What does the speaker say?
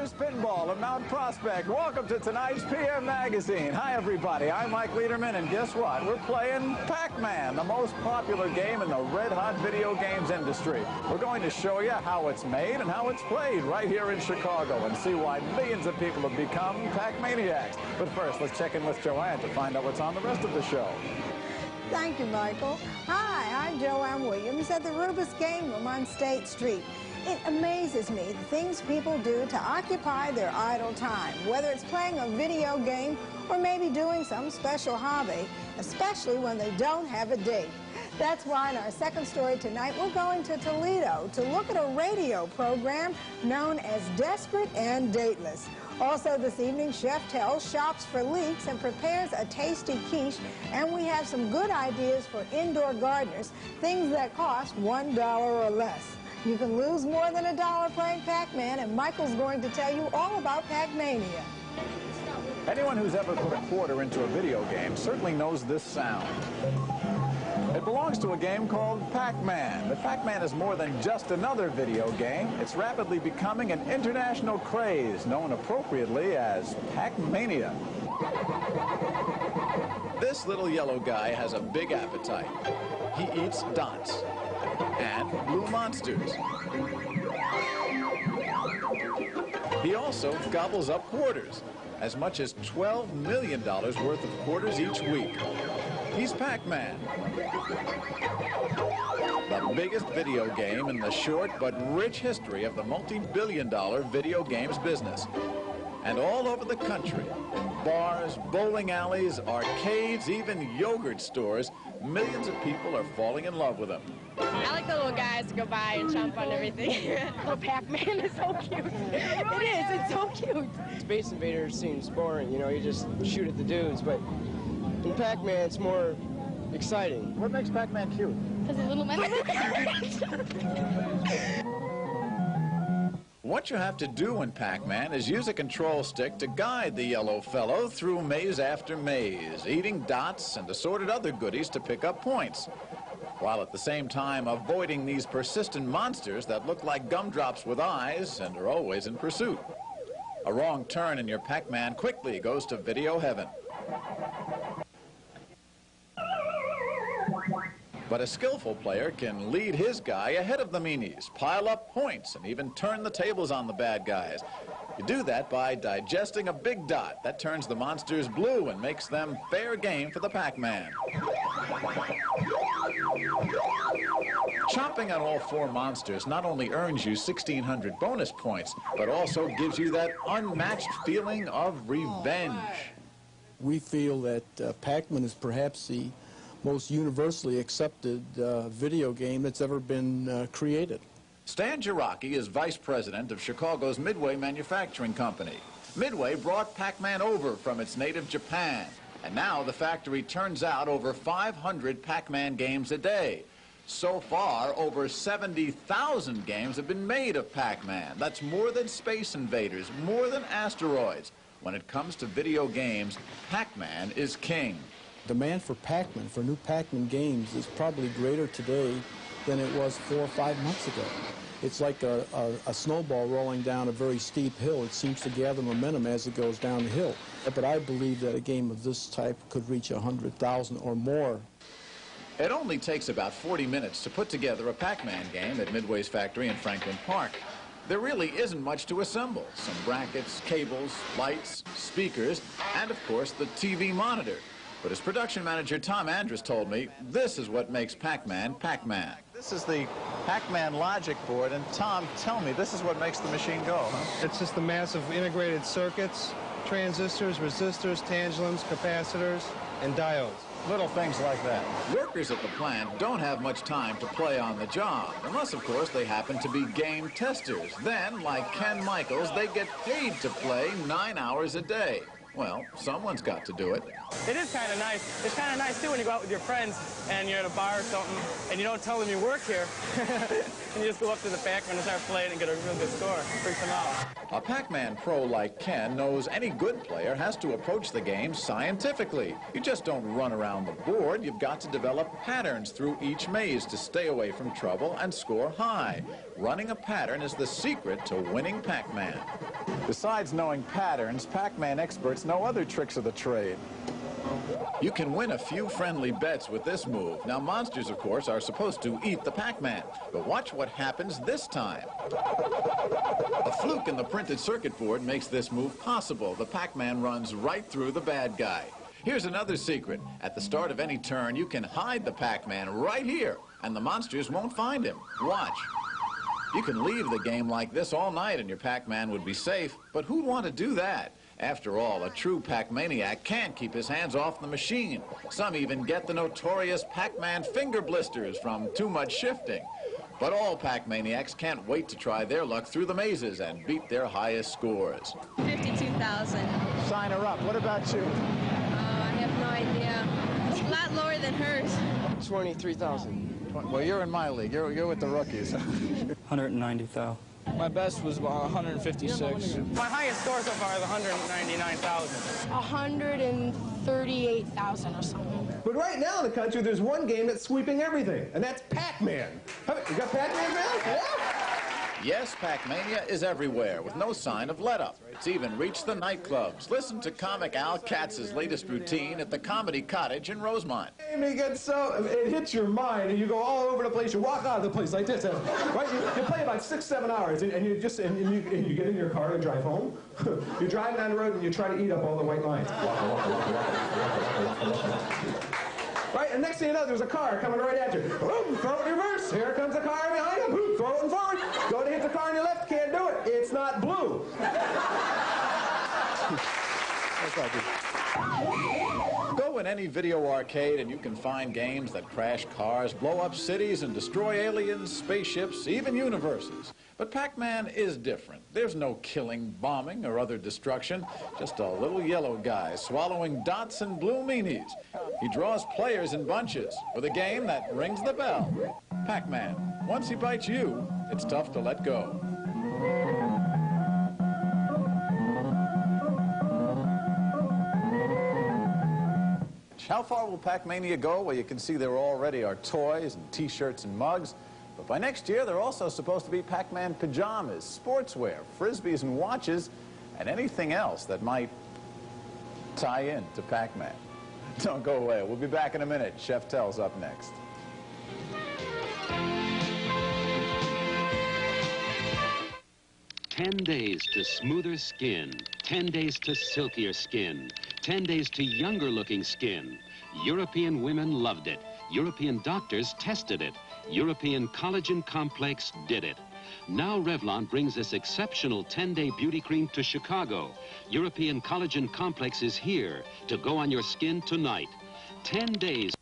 Brothers Pinball in Mount Prospect. Welcome to tonight's PM Magazine. Hi, everybody. I'm Mike Lederman, and guess what? We're playing Pac-Man, the most popular game in the red-hot video games industry. We're going to show you how it's made and how it's played right here in Chicago and see why millions of people have become Pac-Maniacs. But first, let's check in with Joanne to find out what's on the rest of the show. Thank you, Michael. Hi, I'm Joanne Williams at the Rubus Game Room on State Street. It amazes me the things people do to occupy their idle time, whether it's playing a video game or maybe doing some special hobby, especially when they don't have a date. That's why in our second story tonight, we're going to Toledo to look at a radio program known as Desperate and Dateless. Also this evening, Chef Tell shops for leeks and prepares a tasty quiche, and we have some good ideas for indoor gardeners, things that cost $1 or less. You can lose more than $1 playing Pac-Man, and Michael's going to tell you all about Pac-Mania. Anyone who's ever put a quarter into a video game certainly knows this sound. It belongs to a game called Pac-Man. But Pac-Man is more than just another video game. It's rapidly becoming an international craze, known appropriately as Pac-Mania. This little yellow guy has a big appetite. He eats dots and blue monsters. He also gobbles up quarters, as much as $12 million worth of quarters each week. He's Pac-Man, the biggest video game in the short but rich history of the multi-billion-dollar video games business. And all over the country, in bars, bowling alleys, arcades, even yogurt stores, millions of people are falling in love with him. I like the little guys to go by and jump on everything. Oh, Pac-Man is so cute. It is, it's so cute. Space Invaders seems boring, you know, you just shoot at the dudes, but in Pac-Man it's more exciting. What makes Pac-Man cute? Because the little men are What you have to do in Pac-Man is use a control stick to guide the yellow fellow through maze after maze, eating dots and assorted other goodies to pick up points, while at the same time avoiding these persistent monsters that look like gumdrops with eyes and are always in pursuit. A wrong turn in your Pac-Man quickly goes to video heaven. But a skillful player can lead his guy ahead of the meanies, pile up points, and even turn the tables on the bad guys. You do that by digesting a big dot. That turns the monsters blue and makes them fair game for the Pac-Man. Chopping out all four monsters not only earns you 1,600 bonus points, but also gives you that unmatched feeling of revenge. We feel that Pac-Man is perhaps the most universally accepted video game that's ever been created. Stan Jarocki is vice president of Chicago's Midway Manufacturing Company. Midway brought Pac-Man over from its native Japan, and now the factory turns out over 500 Pac-Man games a day. So far, over 70,000 games have been made of Pac-Man. That's more than Space Invaders, more than Asteroids. When it comes to video games, Pac-Man is king. Demand for Pac-Man, for new Pac-Man games, is probably greater today than it was 4 or 5 months ago. It's like a snowball rolling down a very steep hill. It seems to gather momentum as it goes down the hill. But I believe that a game of this type could reach 100,000 or more. It only takes about 40 minutes to put together a Pac-Man game at Midway's factory in Franklin Park. There really isn't much to assemble. Some brackets, cables, lights, speakers, and of course the TV monitor. But as production manager Tom Andrus told me, this is what makes Pac-Man, Pac-Man. This is the Pac-Man logic board, and Tom, tell me, this is what makes the machine go, huh? It's just the massive integrated circuits, transistors, resistors, tantalums, capacitors, and diodes. Little things like that. Workers at the plant don't have much time to play on the job, unless, of course, they happen to be game testers. Then, like Ken Michaels, they get paid to play 9 hours a day. Well, someone's got to do it. It is kind of nice. It's kind of nice, too, when you go out with your friends and you're at a bar or something and you don't tell them you work here. And you just go up to the Pac-Man and start playing and get a real good score. Freaks them out. A Pac-Man pro like Ken knows any good player has to approach the game scientifically. You just don't run around the board. You've got to develop patterns through each maze to stay away from trouble and score high. Running a pattern is the secret to winning Pac-Man. Besides knowing patterns, Pac-Man experts know other tricks of the trade. You can win a few friendly bets with this move. Now, monsters, of course, are supposed to eat the Pac-Man, but watch what happens this time. A fluke in the printed circuit board makes this move possible. The Pac-Man runs right through the bad guy. Here's another secret. At the start of any turn, you can hide the Pac-Man right here, and the monsters won't find him. Watch. You can leave the game like this all night and your Pac-Man would be safe, but who'd want to do that? After all, a true Pac-Maniac can't keep his hands off the machine. Some even get the notorious Pac-Man finger blisters from too much shifting. But all Pac-Maniacs can't wait to try their luck through the mazes and beat their highest scores. 52,000. Sign her up. What about you? I have no idea. It's a lot lower than hers. 23,000. Well, you're in my league. You're with the rookies. 190,000. My best was 156. My highest score so far is 199,000. 138,000 or something. But right now in the country, there's one game that's sweeping everything, and that's Pac-Man. You got Pac-Man now? Yeah? Yes, Pac-Mania is everywhere, with no sign of let-up. It's even reached the nightclubs. Listen to comic Al Katz's latest routine at the Comedy Cottage in Rosemont. It gets so, it hits your mind, and you go all over the place. You walk out of the place like this, right? You play about 6-7 hours, and you just and you get in your car and drive home. You're driving down the road, and you try to eat up all the white lines. Right, and next thing you know, there's a car coming right at you. Boom, throw it in reverse. Here comes a car behind you. Boom, throw it in forward. Go to hit the car on your left. Can't do it. It's not blue. Go in any video arcade and you can find games that crash cars, blow up cities, and destroy aliens, spaceships, even universes. But Pac-Man is different. There's no killing, bombing, or other destruction. Just a little yellow guy swallowing dots and blue meanies. He draws players in bunches with a game that rings the bell. Pac-Man. Once he bites you, it's tough to let go. How far will Pac-Mania go? Well, you can see there already are toys and T-shirts and mugs. But by next year, there are also supposed to be Pac-Man pajamas, sportswear, frisbees and watches, and anything else that might tie in to Pac-Man. Don't go away. We'll be back in a minute. Chef Tell's up next. "10 days to smoother skin, 10 days to silkier skin, 10 days to younger-looking skin. European women loved it. European doctors tested it. European Collagen Complex did it. Now Revlon brings this exceptional 10-day beauty cream to Chicago. European Collagen Complex is here to go on your skin tonight. 10 days